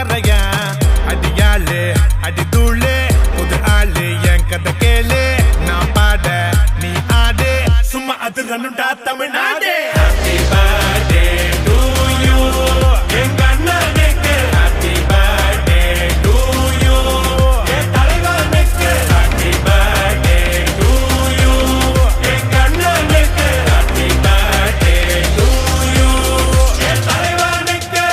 பாக்கறையா அடியாளு அடி தூளு புது ஆளு என் கதை கேளு நான் பாட நீ ஆடு சும்மா அது ரன்னுடா Tamil Nadu Happy birthday to you எங்க அண்ணனுக்கு Happy birthday to you என் தலைவனுக்கு Happy birthday to you எங்க அண்ணனுக்கு Happy birthday to you என் தலைவனுக்கு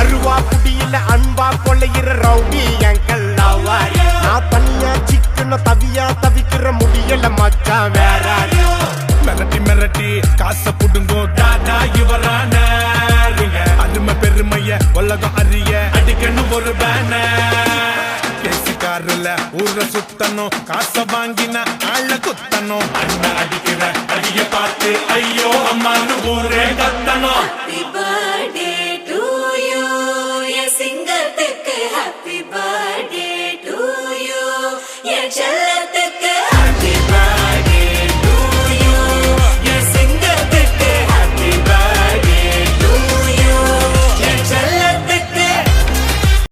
அருவா புடியில அன்பா கொள்ளையிற ரவுடி எங்கள் லவ்வாரி நான் தனியா சிக்கன தவியா தவிக்கிற முடியல மச்சான் வேற மிரட்டி மிரட்டி காசை புடுங்கோ தாதா இவரான அருமை பெருமைய உலகம் அறிய அடிக்கணும் ஒரு பேனர் பேசிக்காருல ஊர சுத்தணும் காசை வாங்கின ஆள குத்தணும் அண்ணன் அடிக்கிற அடிய பார்த்து ஐயோ அம்மான்னு ஊரே கத்தணும் Happy birthday to you என் சிங்கத்துக்கு Happy birthday to you என் செல்ல